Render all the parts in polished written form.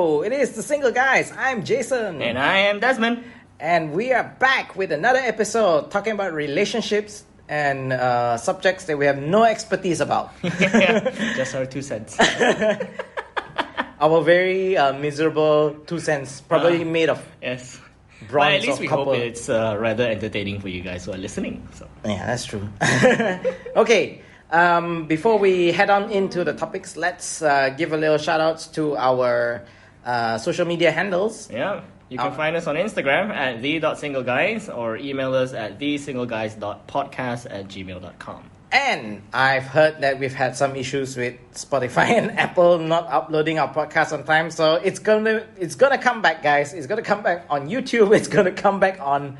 Hello, it is the Single Guys. I'm Jason. And I am Desmond. And we are back with another episode talking about relationships and subjects that we have no expertise about. Just our 2 cents. Our very miserable 2 cents, probably made of yes. bronze But at least or we copper. hope it's rather entertaining for you guys who are listening. So. Yeah, that's true. Okay, before we head on into the topics, let's give a little shout outs to our social media handles. Yeah. You can find us on Instagram at the.singleguys or email us at thesingleguys.podcast@gmail.com. And I've heard that we've had some issues with Spotify and Apple not uploading our podcast on time. So it's gonna come back, guys. It's gonna come back on YouTube. It's gonna come back on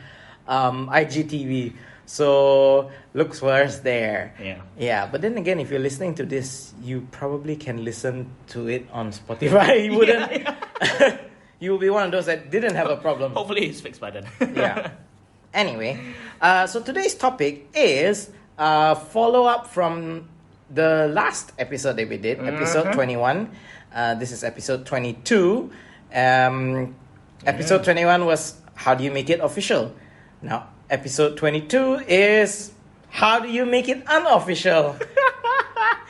IGTV. So looks for us there. Yeah. But then again, if you're listening to this, you probably can listen to it on Spotify. You wouldn't. Yeah. You will be one of those that didn't have a problem. Hopefully it's fixed by then. Yeah. Anyway, so today's topic is follow-up from the last episode that we did, episode 21. This is episode 22. Episode 21 was how do you make it official? Now, episode 22 is how do you make it unofficial?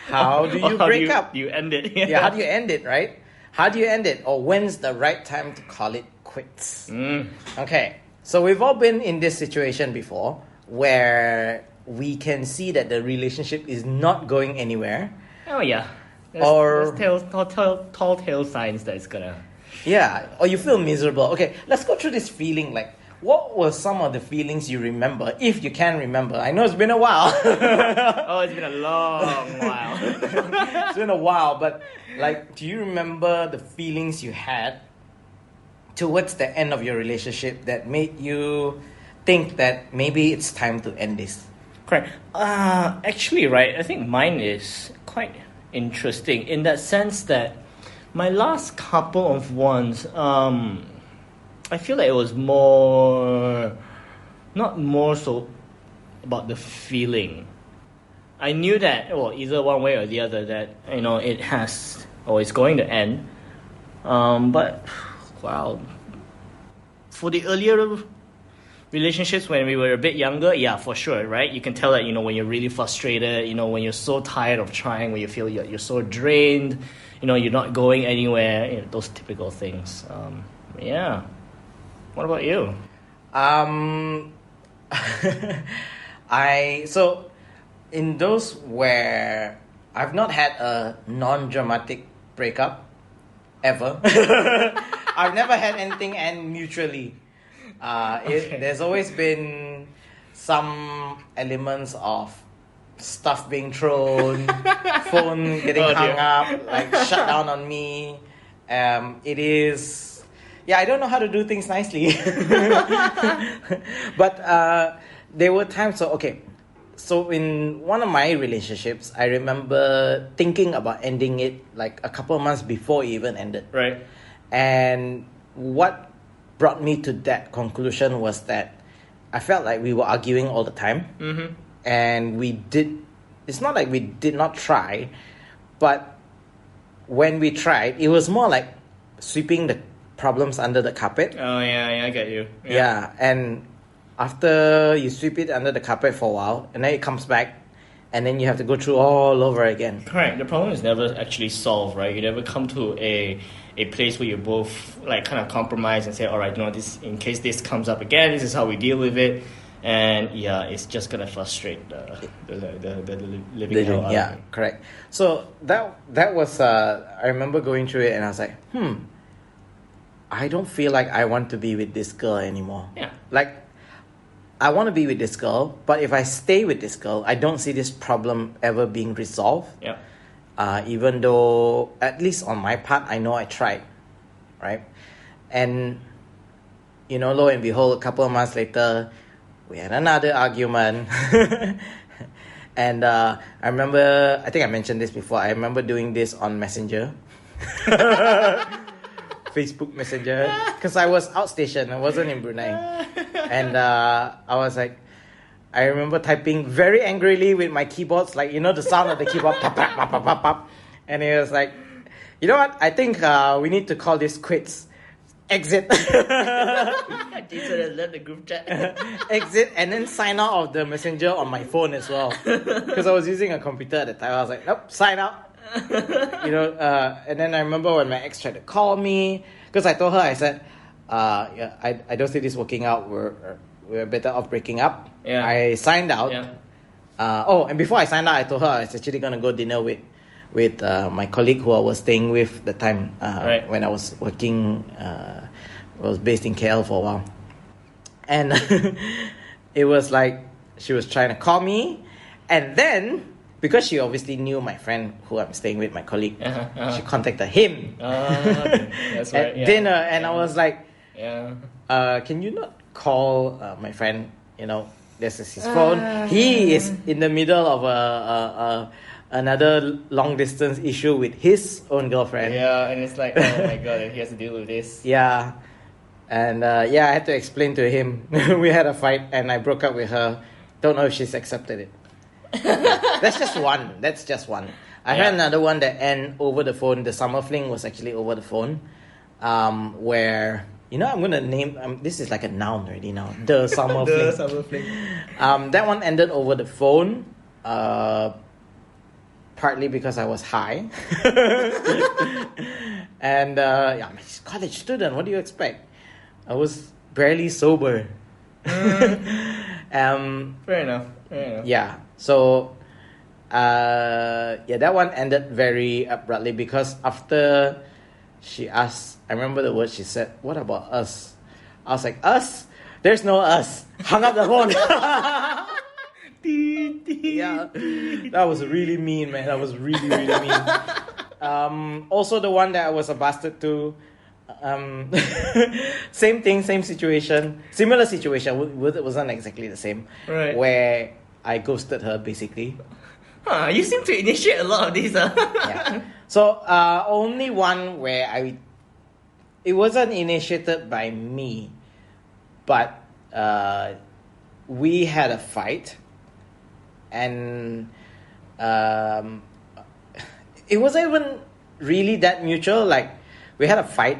How do you break up? You end it. Yeah, how do you end it, right? How do you end it? Or when's the right time to call it quits? Okay, so we've all been in this situation before where we can see that the relationship is not going anywhere. Oh, yeah. There's tall tale signs that it's gonna... Yeah, or you feel miserable. Okay, let's go through this feeling. Like, what were some of the feelings you remember, if you can remember? I know it's been a while. Oh, it's been a long while. It's been a while, but like, do you remember the feelings you had towards the end of your relationship that made you think that maybe it's time to end this? Correct. Actually, right, I think mine is quite interesting in that sense that my last couple of ones, I feel like it was not more so about the feeling. I knew that, well, either one way or the other, that, it has, or it's going to end. But, wow, for the earlier relationships when we were a bit younger, yeah, for sure, right? You can tell that, when you're really frustrated, when you're so tired of trying, when you feel you're so drained, you're not going anywhere, those typical things. Yeah. What about you? So in those where I've not had a non-dramatic breakup ever. I've never had anything end mutually. There's always been some elements of stuff being thrown, phone getting hung up, like shut down on me. It is... Yeah, I don't know how to do things nicely. But there were times... So in one of my relationships, I remember thinking about ending it like a couple of months before it even ended. Right. And what brought me to that conclusion was that I felt like we were arguing all the time. Mm-hmm. And it's not like we did not try, but when we tried, it was more like sweeping the problems under the carpet. Oh, yeah, I get you. Yeah, and after you sweep it under the carpet for a while, and then it comes back, and then you have to go through all over again. Correct. The problem is never actually solved, right? You never come to a place where you both like kind of compromise and say, all right, this, in case this comes up again, this is how we deal with it. And yeah, it's just gonna frustrate the living hell out. Yeah, correct. So that was I remember going through it, and I was like, I don't feel like I want to be with this girl anymore. Yeah. Like, I want to be with this girl, but if I stay with this girl, I don't see this problem ever being resolved. Yeah. Even though, at least on my part, I know I tried, right? And, lo and behold, a couple of months later, we had another argument. And I remember, I think I mentioned this before, I remember doing this on Messenger. Facebook Messenger, because I was outstationed. I wasn't in Brunei. And I was like, I remember typing very angrily with my keyboards, like, the sound of the keyboard, pop, pop, pop, pop, pop, pop. And it was like, You know what? I think we need to call this quits. Exit. Jason has left the group chat. Exit and then sign out of the messenger on my phone as well. Because I was using a computer at the time. I was like, nope, sign out. And then I remember when my ex tried to call me. Because I told her, I said, yeah, I don't see this working out. We're better off breaking up. Yeah. I signed out. Yeah. And before I signed out, I told her I was actually going to go dinner with my colleague who I was staying with the time when I was working. I was based in KL for a while. And it was like she was trying to call me. And then, because she obviously knew my friend who I'm staying with, my colleague, she contacted him. That's right. At dinner. And I was like, yeah. Can you not call my friend? This is his phone. He is in the middle of another long distance issue with his own girlfriend. Yeah, and it's like, oh my god, he has to deal with this. Yeah. And I had to explain to him. We had a fight and I broke up with her. Don't know if she's accepted it. That's just one. I had another one that ended over the phone. The summer fling was actually over the phone. Where, I'm going to name... this is like a noun already now. The summer fling. The summer fling. That one ended over the phone. Partly because I was high. And, I'm a college student. What do you expect? I was barely sober. Fair enough. Yeah. So, that one ended very abruptly because after she asked, I remember the word she said, what about us? I was like, us? There's no us. Hung up the phone. Yeah. That was really mean, man. That was really, really mean. Also the one that I was a bastard to, same thing, same situation, similar situation. It wasn't exactly the same. Right. Where I ghosted her, basically. You seem to initiate a lot of these. Yeah. So only one where it wasn't initiated by me, but we had a fight, and it wasn't even really that mutual. Like, we had a fight,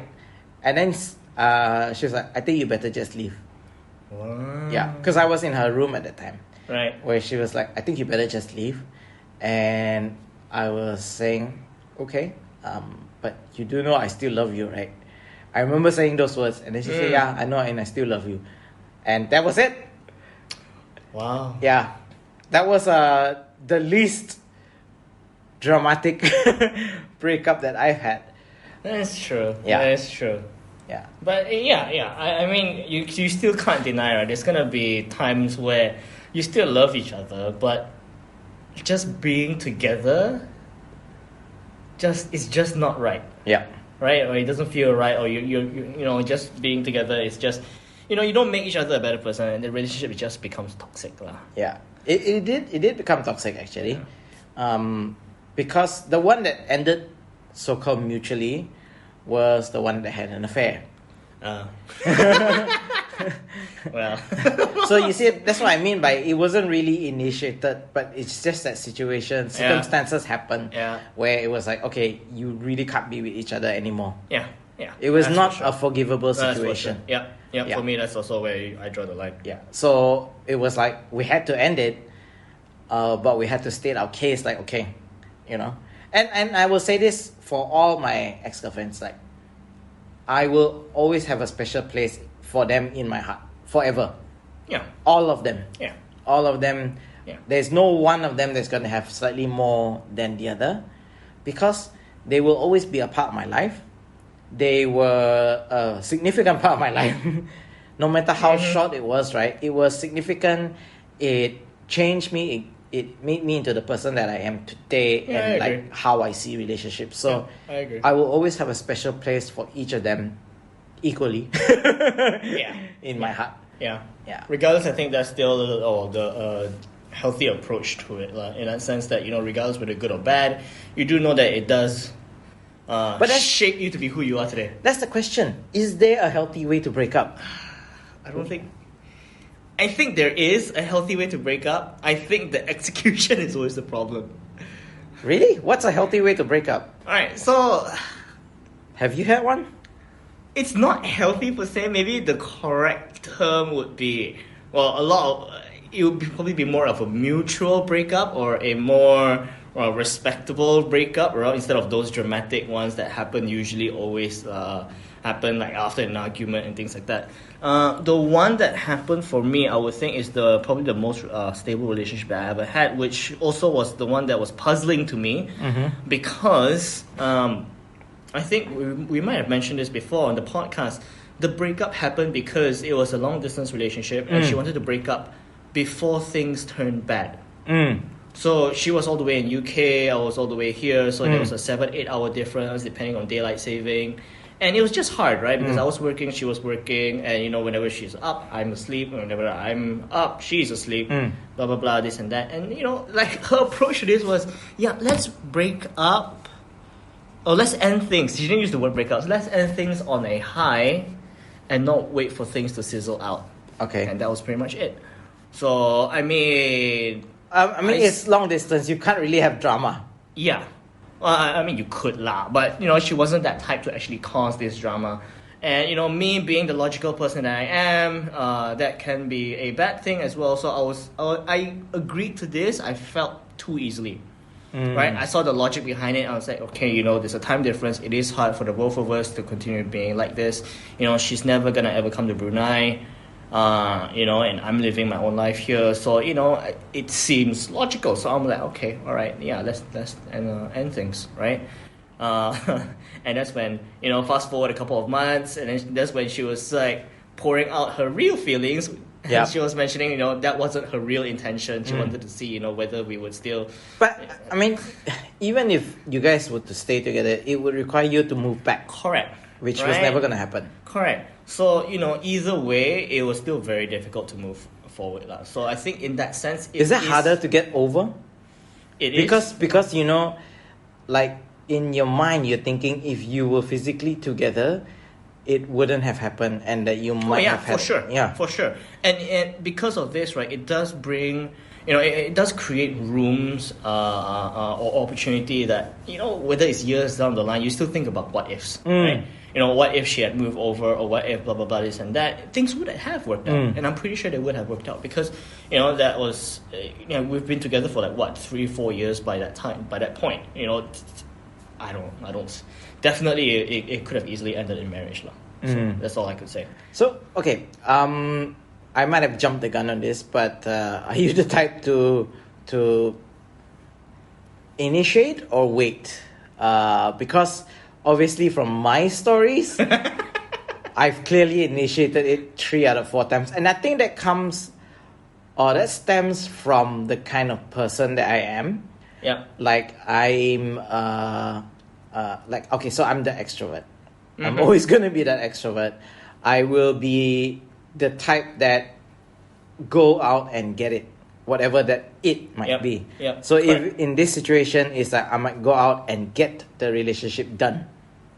and then she was like, I think you better just leave. Wow. Yeah, because I was in her room at the time. Right. Where she was like, I think you better just leave. And I was saying, okay, but you do know I still love you, right? I remember saying those words, and then she said, yeah, I know, and I still love you. And that was it. Wow. Yeah. That was the least dramatic breakup that I've had. That's true. Yeah. That is true. Yeah. But yeah. I mean, you still can't deny, right? There's gonna be times where you still love each other, but just being together it's just not right. Yeah. Right? Or it doesn't feel right, or you just being together is just, you don't make each other a better person, and the relationship just becomes toxic lah. Yeah. It did become toxic, actually. Yeah. Because the one that ended so-called mutually was the one that had an affair. Well. So you see, that's what I mean by it wasn't really initiated, but it's just that circumstances happen where it was like, okay, you really can't be with each other anymore. Yeah. It was That's not for sure. a forgivable situation. Sure. Yeah. For me, that's also where I draw the line. Yeah. So it was like we had to end it, but we had to state our case, like, okay, And I will say this for all my ex-girlfriends, like, I will always have a special place for them in my heart, forever. Yeah. All of them. Yeah. All of them. Yeah. There's no one of them that's going to have slightly more than the other, because they will always be a part of my life. They were a significant part of my life. No matter how short it was, right? It was significant. It changed me. It made me into the person that I am today, and like how I see relationships. So I agree. I will always have a special place for each of them equally. In my heart. Yeah. Yeah. Regardless, I think that's still the healthy approach to it, in that sense that, regardless whether good or bad, you do know that it does shape you to be who you are today. That's the question. Is there a healthy way to break up? I think there is a healthy way to break up. I think the execution is always the problem. Really? What's a healthy way to break up? Alright, so Have you had one? it's not healthy per se. Maybe the correct term would be, it would probably be more of a mutual breakup or a more respectable breakup, right? Instead of those dramatic ones that always happen like after an argument and things like that. The one that happened for me, I would think, is probably the most stable relationship I ever had, which also was the one that was puzzling to me, because I think we might have mentioned this before on the podcast. The breakup happened because it was a long distance relationship, and she wanted to break up before things turned bad. So she was all the way in UK, I was all the way here, so there was a 7-8 hour difference depending on daylight saving. And it was just hard, right? Because I was working, she was working, and whenever she's up, I'm asleep. Whenever I'm up, she's asleep. Blah blah blah, this and that. And like her approach to this was, let's break up, or let's end things. She didn't use the word break up. So let's end things on a high, and not wait for things to sizzle out. Okay. And that was pretty much it. So it's long distance. You can't really have drama. Yeah. Well, you could lah, but she wasn't that type to actually cause this drama. And me being the logical person that I am, that can be a bad thing as well. So I agreed to this. I felt too easily, right? I saw the logic behind it. I was like, okay, there's a time difference. It is hard for the both of us to continue being like this. She's never gonna ever come to Brunei. And I'm living my own life here, so it seems logical. So I'm like, okay, all right, let's end things, right? And that's when fast forward a couple of months, and then that's when she was like pouring out her real feelings. Yeah. She was mentioning, that wasn't her real intention. She wanted to see, whether we would still. But even if you guys were to stay together, it would require you to move back. Correct. Which was never going to happen. Correct. So, either way, it was still very difficult to move forward. So I think in that sense... Is it harder to get over? It is. Because, like in your mind, you're thinking if you were physically together, it wouldn't have happened, and that you might have had... for sure. Yeah, for sure. And because of this, right, it does bring... it does create rooms or opportunity that, whether it's years down the line, you still think about what ifs, right? What if she had moved over, or what if blah, blah, blah, this and that. Things would have worked out. And I'm pretty sure they would have worked out because, that was, we've been together for 3-4 years by that point. I don't, definitely it could have easily ended in marriage. So that's all I could say. So, okay, I might have jumped the gun on this, but are you the type to initiate or wait? Because obviously from my stories, I've clearly initiated it 3 out of 4 times. And I think that stems from the kind of person that I am. Yeah. Like I'm, so I'm the extrovert. I'm always going to be that extrovert. I will be the type that go out and get it, whatever that it might be. Yep. So if in this situation, it's that I might go out and get the relationship done.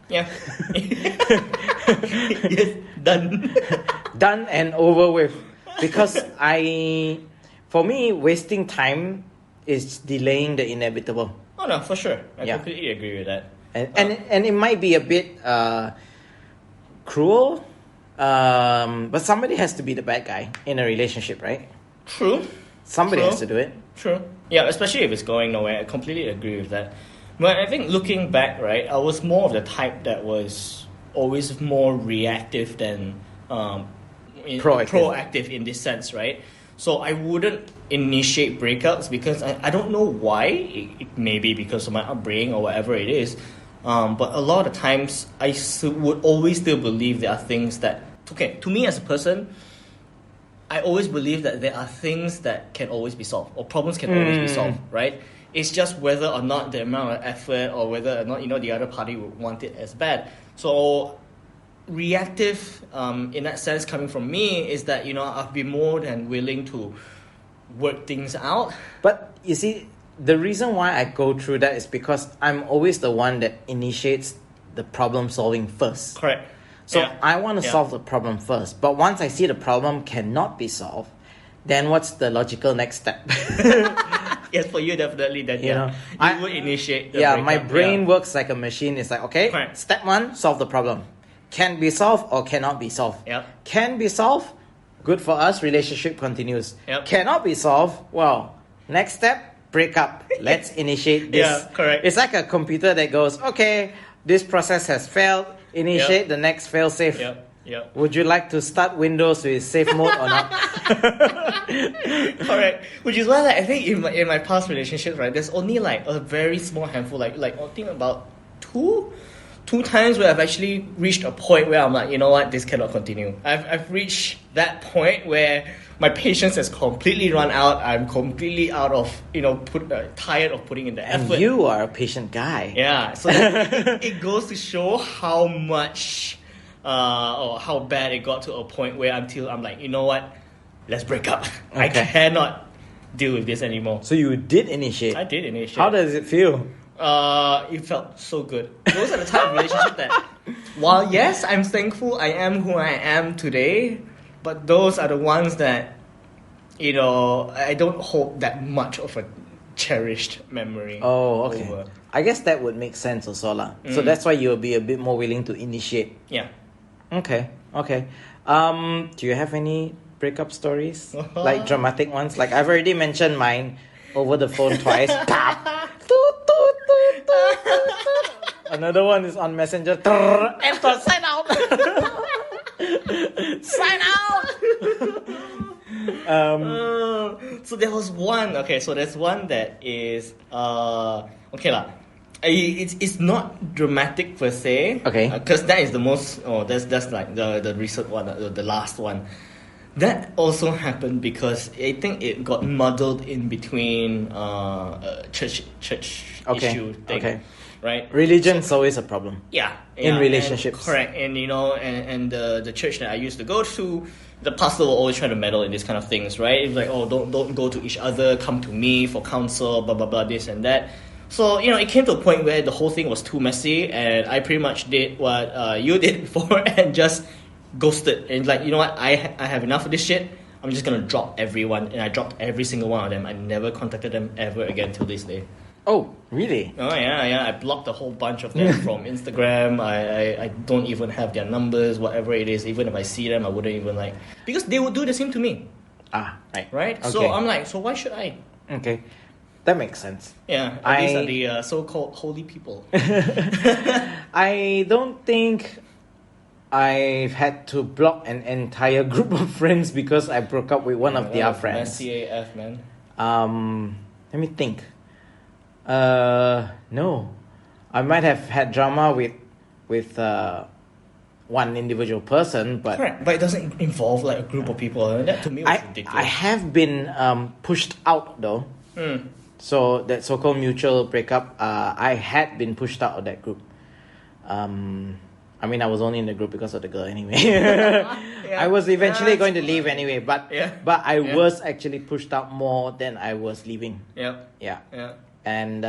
Yeah. Yes, done. Done and over with. Because for me, wasting time is delaying the inevitable. Oh no, for sure. I completely agree with that. And it might be a bit cruel. But somebody has to be the bad guy in a relationship, right? True. Somebody has to do it. True. Yeah, especially if it's going nowhere. I completely agree with that. But I think looking back, right, I was more of the type that was always more reactive than proactive in this sense, right? So I wouldn't initiate breakups because I don't know why. It may be because of my upbringing or whatever it is. But a lot of times, I would always still believe there are things that... Okay, to me as a person, I always believe that there are things that can always be solved, or problems can always be solved, right? It's just whether or not the amount of effort, or whether or not, the other party would want it as bad. So, reactive, in that sense, coming from me, is that, I've been more than willing to work things out. But, you see... The reason why I go through that is because I'm always the one that initiates the problem solving first. Correct. So I want to solve the problem first. But once I see the problem cannot be solved, then what's the logical next step? Yes, for you definitely that You know, you would initiate the yeah, my breakup. brain works like a machine. It's like, okay, Correct. step one, solve the problem. Can be solved or cannot be solved. Yep. Can be solved, good for us, relationship continues. Yep. Cannot be solved, well, next step, break up. Let's initiate this. Yeah, correct. It's like a computer that goes, okay, this process has failed, initiate the next fail safe. Yep. Would you like to start Windows with safe mode or not? Correct. Which is why like, I think in my past relationships, right, there's only like a very small handful, like I think about two times where I've actually reached a point where I'm like, you know what, this cannot continue. I've reached that point where my patience has completely run out. I'm completely out of, tired of putting in the And effort. you are a patient guy. Yeah, so it goes to show how much, or how bad it got to a point where until I'm like, you know what, let's break up. I Okay. cannot deal with this anymore. So you did initiate. I did initiate. How does it feel? It felt so good. Those are the type of relationship that, while yes, I'm thankful I am who I am today, but those are the ones that, I don't hold that much of a cherished memory. Oh, okay. over. I guess that would make sense also lah. So that's why you'll be a bit more willing to initiate. Yeah. Okay. Do you have any breakup stories? Like dramatic ones? Like I've already mentioned mine over the phone twice. Toot, toot, toot, toot, toot, toot. Another one is on Messenger. Enter, sign out. Sign out. So there was one. Okay, so there's one that is okay lah. It's not dramatic per se. Okay. Because that is the most. That's like the recent one, the last one. That also happened because I think it got muddled in between church issue thing. Okay. Right. Religion's always a problem. Yeah. In yeah, relationships. and, correct. And and the church that I used to go to, the pastor will always try to meddle in these kind of things, right? It's like, oh, don't go to each other, come to me for counsel, blah blah blah, this and that. So it came to a point where the whole thing was too messy, and I pretty much did what you did before and just ghosted. And like, you know what, I have enough of this shit. I'm just gonna drop everyone, and I dropped every single one of them. I never contacted them ever again till this day. Oh, really? Oh yeah. I blocked a whole bunch of them from Instagram. I don't even have their numbers, whatever it is. Even if I see them, I wouldn't even because they would do the same to me. Right. Right? Okay. So I'm like, so why should I? Okay. That makes sense. Yeah, these are the so-called holy people. I don't think I've had to block an entire group of friends because I broke up with one of their friends. Messy AF, man. Let me think. No. I might have had drama with one individual person, but Correct, but it doesn't involve like a group of people. And that to me was ridiculous. I have been pushed out though. So that so-called mutual breakup, I had been pushed out of that group. I mean, I was only in the group because of the girl anyway. I was eventually going to leave anyway, but I was actually pushed out more than I was leaving. Yeah. And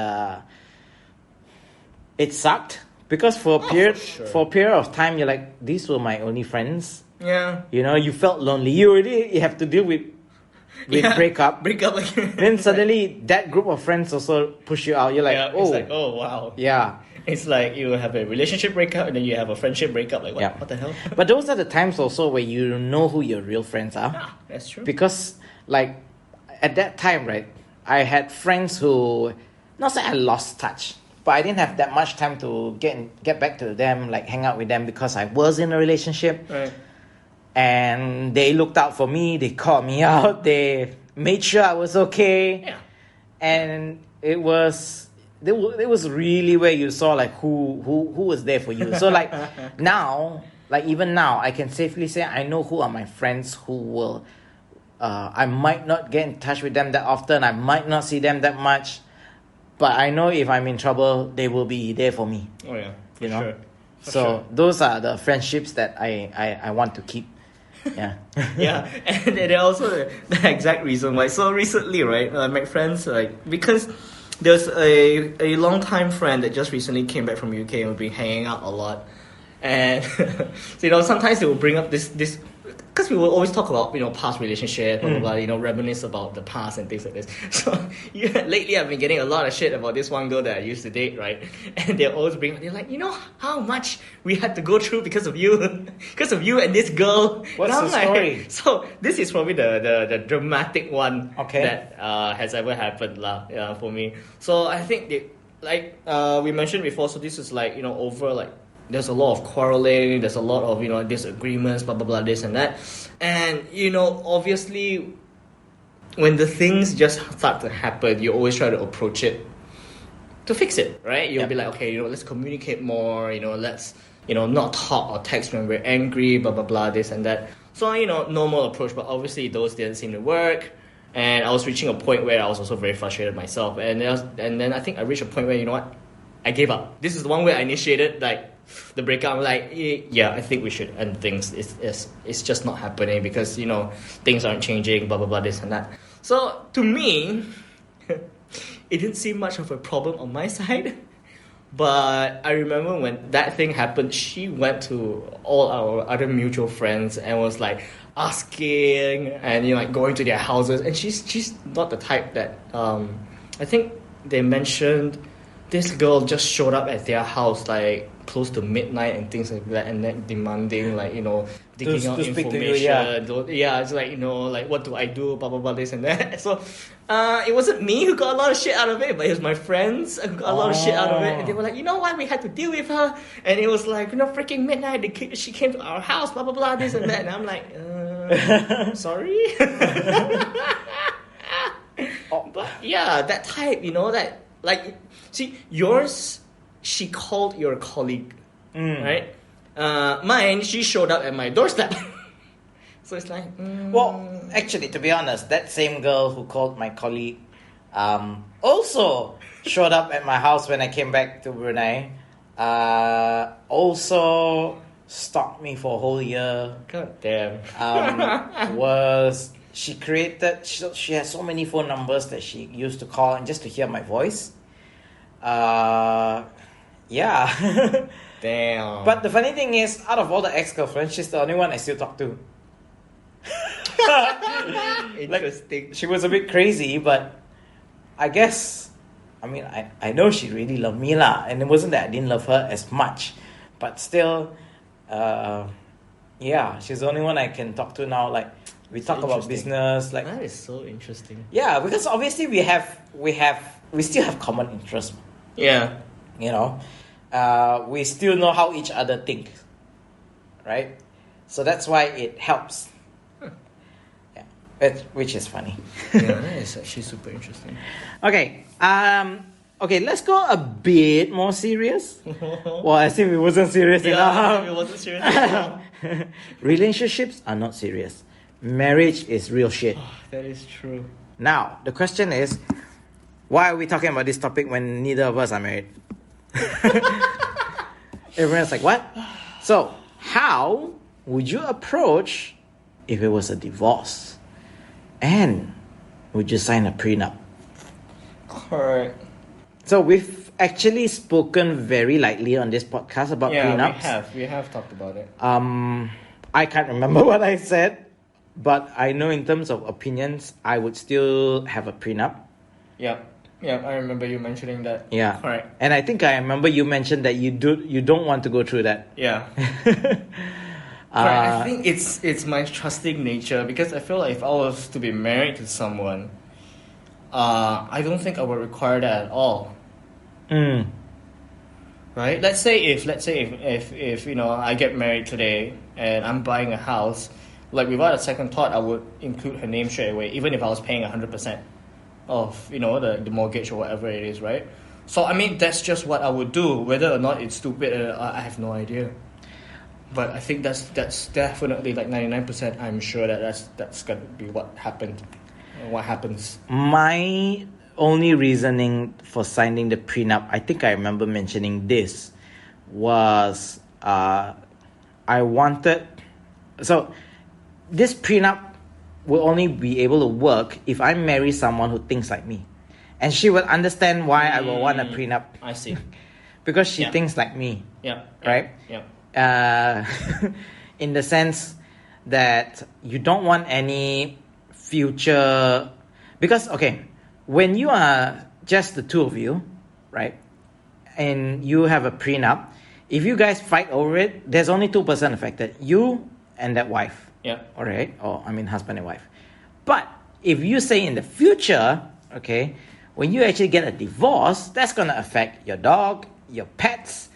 it sucked because for a period of time, you're like, these were my only friends. Yeah. You felt lonely. You have to deal with breakup. Then suddenly that group of friends also push you out. You're like, it's like, oh wow. Yeah. It's like you have a relationship breakup and then you have a friendship breakup. Like, what the hell? But those are the times also where you know who your real friends are. Yeah, that's true. Because, like, at that time, right, I had friends who, not say I lost touch, but I didn't have that much time to get back to them, like hang out with them because I was in a relationship. Right. And they looked out for me, they called me out, they made sure I was okay. Yeah. And it was really where you saw like who was there for you. So like now, even now, I can safely say I know who are my friends who will I might not get in touch with them that often, I might not see them that much, but I know if I'm in trouble, they will be there for me. Oh yeah, for know? sure. So those are the friendships that I want to keep. Yeah. Yeah, and then also the exact reason why. So recently, right, I met friends because there's a long time friend that just recently came back from UK and we've been hanging out a lot. And sometimes they will bring up this because we will always talk about, past relationship, blah, blah, blah, reminisce about the past and things like this. So lately I've been getting a lot of shit about this one girl that I used to date, right? And they're like, how much we had to go through because of you and this girl. What's the story? So this is probably the dramatic one Okay. that has ever happened for me. So I think we mentioned before, so this is over there's a lot of quarreling, there's a lot of, disagreements, blah, blah, blah, this and that. And, obviously, when the things just start to happen, you always try to approach it to fix it, right? You'll be like, okay, let's communicate more, let's, not talk or text when we're angry, blah, blah, blah, this and that. So, normal approach, but obviously those didn't seem to work. And I was reaching a point where I was also very frustrated myself. And then I think I reached a point where, I gave up. This is the one where I initiated, the breakup. I'm like, yeah, I think we should end things. It's just not happening because, things aren't changing, blah, blah, blah, this and that. So, to me, it didn't seem much of a problem on my side. But I remember when that thing happened, she went to all our other mutual friends and was asking and going to their houses. And she's not the type that, I think they mentioned this girl just showed up at their house close to midnight and things like that, and then demanding digging out information. It's what do I do, blah blah blah, this and that. So it wasn't me who got a lot of shit out of it, but it was my friends who got a lot of shit out of it. And they were like, what, we had to deal with her, and it was freaking midnight, she came to our house, blah blah blah, this and that. And I'm like, sorry. But yeah, that type, see, yours, she called your colleague, right? Mine, she showed up at my doorstep. So it's Well, actually, to be honest, that same girl who called my colleague also showed up at my house when I came back to Brunei. Also stalked me for a whole year. God damn. She has so many phone numbers that she used to call and just to hear my voice. Yeah. Damn. But the funny thing is, out of all the ex-girlfriends, she's the only one I still talk to. Interesting. She was a bit crazy, but I guess, I know she really loved me lah, and it wasn't that I didn't love her as much, but still, she's the only one I can talk to now. We talk about business. That is so interesting. Yeah, because obviously we still have common interests. Yeah. We still know how each other think, right? So that's why it helps. Yeah, which is funny. Yeah, that is actually super interesting. Okay, let's go a bit more serious. Well, I think it wasn't serious enough. It wasn't serious enough. Relationships are not serious. Marriage is real shit. That is true. Now, the question is, why are we talking about this topic when neither of us are married? Everyone's like, what? So, how would you approach if it was a divorce? And would you sign a prenup? Correct. So, we've actually spoken very lightly on this podcast about prenups. Yeah, we have talked about it. I can't remember what I said, but I know in terms of opinions, I would still have a prenup. Yeah, I remember you mentioning that. Yeah. Correct. And I think I remember you mentioned that you don't want to go through that. Yeah. I think it's my trusting nature, because I feel like if I was to be married to someone, I don't think I would require that at all. Right? Let's say if I get married today and I'm buying a house, without a second thought, I would include her name straight away, even if I was paying 100% of the mortgage or whatever it is, right? So that's just what I would do. Whether or not it's stupid, I have no idea. But I think that's definitely 99%. I'm sure that's gonna be what happened. What happens? My only reasoning for signing the prenup, I think I remember mentioning this, was I wanted. So this prenup will only be able to work if I marry someone who thinks like me, and she will understand why I will want a prenup. I see. Because she thinks like me. Yeah. Right. Yeah. In the sense, that you don't want any future, because okay, when you are just the two of you, right, and you have a prenup, if you guys fight over it, there's only 2% affected, you and that wife. Yeah. All right, or I mean husband and wife. But if you say in the future, okay, when you actually get a divorce, that's going to affect your dog, your pets,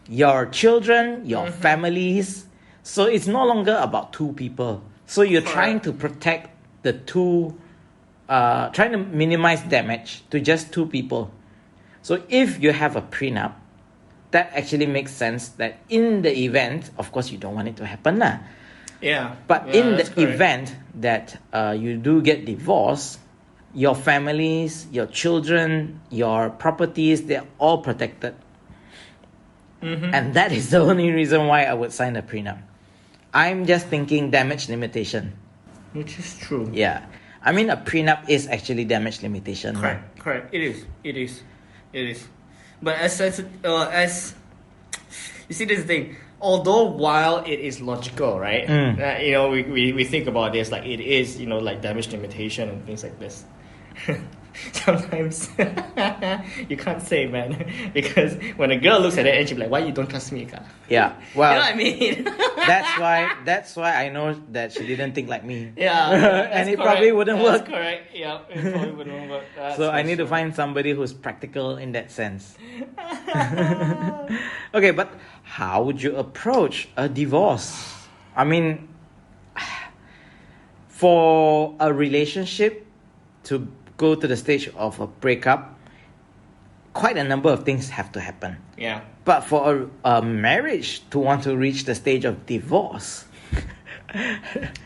your children, your families. So it's no longer about two people. So you're trying to protect the two, trying to minimize damage to just two people. So if you have a prenup, that actually makes sense that in the event, of course you don't want it to happen lah. Yeah. But in the event that you do get divorced, your families, your children, your properties, they're all protected. And that is the only reason why I would sign a prenup. I'm just thinking damage limitation. Which is true. Yeah. I mean, a prenup is actually damage limitation. Correct. It is. But as you see, this is the thing. Although while it is logical, right? We think about this like it is, like damage limitation and things like this. Sometimes you can't say, man, because when a girl looks at it and she's like, "Why you don't trust me, ka?" Yeah, well, you know what I mean. that's why I know that she didn't think like me. Yeah, and it probably wouldn't work. That's correct. Yeah, it probably wouldn't work. So I need to find somebody who's practical in that sense. Okay, but how would you approach a divorce? I mean, for a relationship to go to the stage of a breakup, quite a number of things have to happen. Yeah. But for a marriage to want to reach the stage of divorce,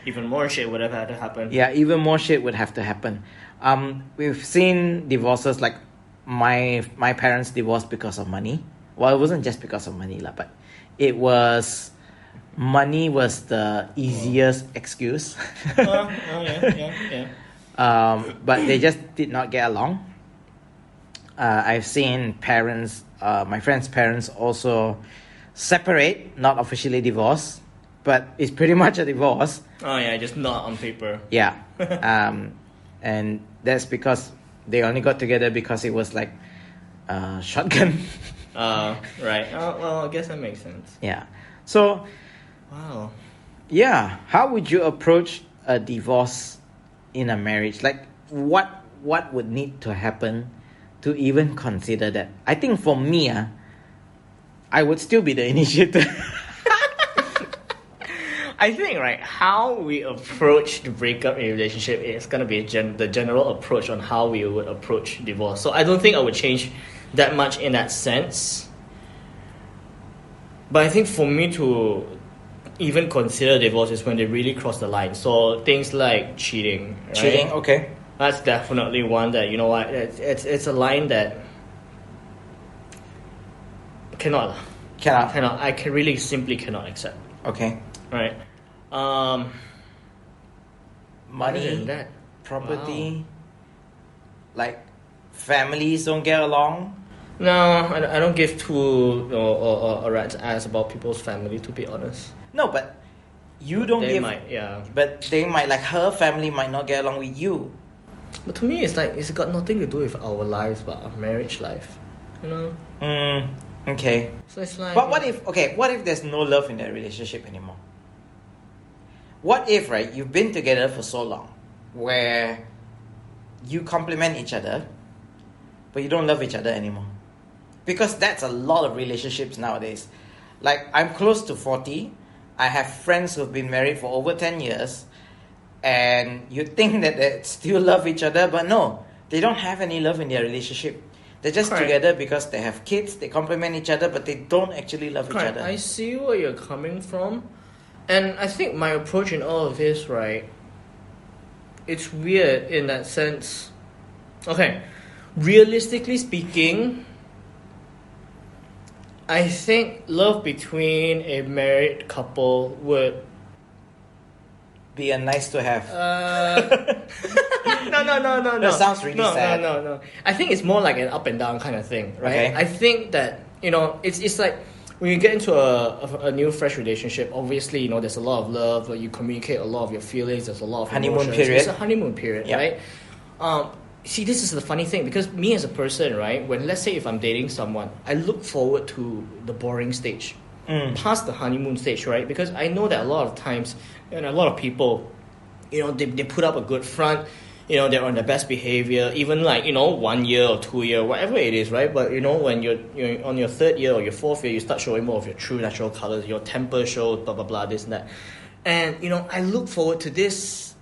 even more shit would have had to happen. Yeah, even more shit would have to happen. We've seen divorces like my parents divorced because of money. Well, it wasn't just because of money, but it was money was the easiest excuse. Yeah. But they just did not get along. I've seen parents, my friends' parents also separate, not officially divorce, but it's pretty much a divorce. Oh yeah, just not on paper. Yeah. And that's because they only got together because it was like shotgun. Right. Oh, well, I guess that makes sense. Yeah. So, wow. Yeah, how would you approach a divorce in a marriage? Like, what would need to happen to even consider that? I think for me, I would still be the initiator. I think, right, how we approach the breakup in a relationship is going to be the general approach on how we would approach divorce. So I don't think I would change that much in that sense. But I think for me to even consider divorce is when they really cross the line. So things like cheating. Right? Cheating, okay. That's definitely one that, you know what, it's a line that cannot. I really simply cannot accept. Okay. Right. Money, that, property, like families don't get along. No, I don't give two a rat's ass about people's family, to be honest. No, but you don't They give. might, yeah. But they might, like, her family might not get along with you. But to me, it's like it's got nothing to do with our lives, but our marriage life. You know. Okay. So it's like. But what if there's no love in that relationship anymore? What if, right, you've been together for so long, where you complement each other, but you don't love each other anymore? Because that's a lot of relationships nowadays. Like, I'm close to 40. I have friends who've been married for over 10 years. And you think that they still love each other, but no. They don't have any love in their relationship. They're just together because they have kids, they complement each other, but they don't actually love each other. I see where you're coming from. And I think my approach in all of this, right, it's weird in that sense. Okay, realistically speaking, I think love between a married couple would be a nice to have. No. That sounds really sad. No. I think it's more like an up and down kind of thing, right? Okay. I think that, it's like when you get into a new fresh relationship, obviously, you know, there's a lot of love, but you communicate a lot of your feelings, there's a lot of Honeymoon emotions. period. It's a honeymoon period, right? See, this is the funny thing, because me as a person, right, when, let's say if I'm dating someone, I look forward to the boring stage, past the honeymoon stage, right? Because I know that a lot of times, and a lot of people, you know, they put up a good front, you know, they're on their best behavior, even like, you know, 1 year or 2 year, whatever it is, right? But, you know, when you're on your 3rd year or your 4th year, you start showing more of your true natural colors, your temper shows, blah, blah, blah, this and that. And, you know, I look forward to this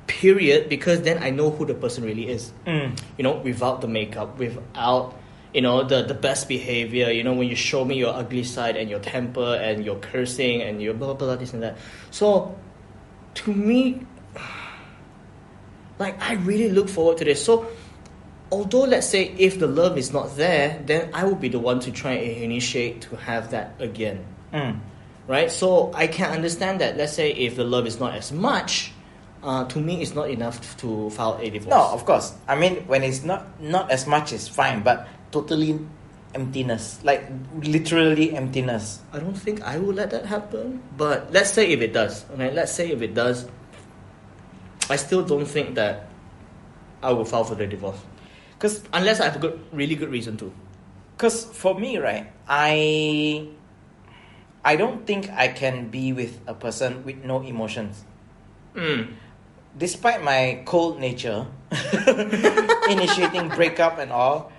period because then I know who the person really is. You know, without the makeup, without, you know, the best behavior, you know, when you show me your ugly side and your temper and your cursing and your blah, blah, blah, this and that. So, to me, like, I really look forward to this. So, although, let's say, if the love is not there, then I will be the one to try and initiate to have that again. Right? So, I can understand that, let's say, if the love is not as much, to me, it's not enough to file a divorce. No, of course. I mean, when it's not as much, it's fine, but totally emptiness. Like, literally emptiness. I don't think I will let that happen. But let's say if it does. Okay? Let's say if it does, I still don't think that I will file for the divorce. Because unless I have a really good reason to. Because for me, right, I don't think I can be with a person with no emotions. Despite my cold nature, initiating breakup and all,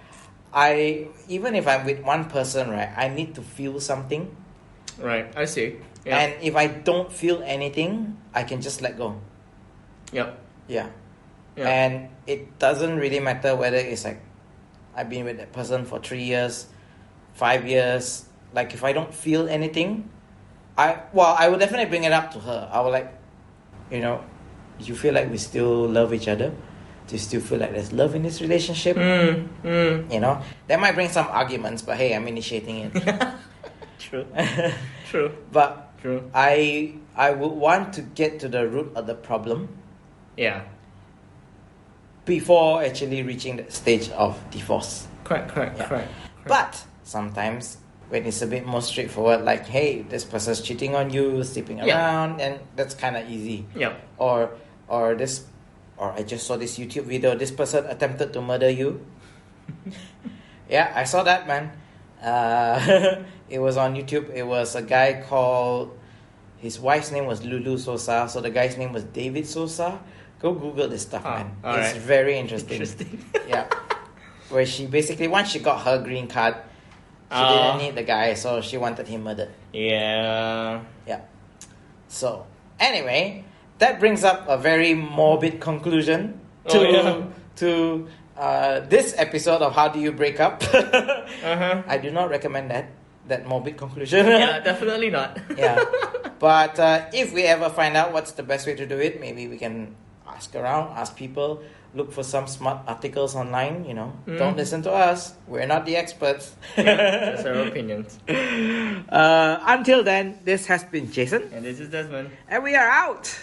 even if I'm with one person, right, I need to feel something. Right, I see. Yeah. And if I don't feel anything, I can just let go. Yep. Yeah. And it doesn't really matter whether it's like I've been with that person for 3 years, 5 years. Like, if I don't feel anything, I would definitely bring it up to her. I would like, you know, do you feel like we still love each other? Do you still feel like there's love in this relationship? You know, that might bring some arguments, but hey, I'm initiating it. True. True. But True. I would want to get to the root of the problem. Yeah. Before actually reaching the stage of divorce. Correct. But sometimes when it's a bit more straightforward, like, hey, this person's cheating on you, sleeping around, and that's kind of easy. Yeah. Or I just saw this YouTube video, this person attempted to murder you. Yeah, I saw that, man. It was on YouTube. It was a guy called, his wife's name was Lulu Sosa, so the guy's name was David Sosa. Go Google this stuff, man. It's very interesting. Yeah. Where she basically, once she got her green card, she didn't need the guy, so she wanted him murdered. Yeah. Yeah. So, anyway, that brings up a very morbid conclusion to this episode of How Do You Break Up. I do not recommend that morbid conclusion. Yeah, definitely not. Yeah. But if we ever find out what's the best way to do it, maybe we can ask around, ask people, look for some smart articles online, you know. Don't listen to us. We're not the experts. Just our opinions. Until then, this has been Jason. And this is Desmond. And we are out.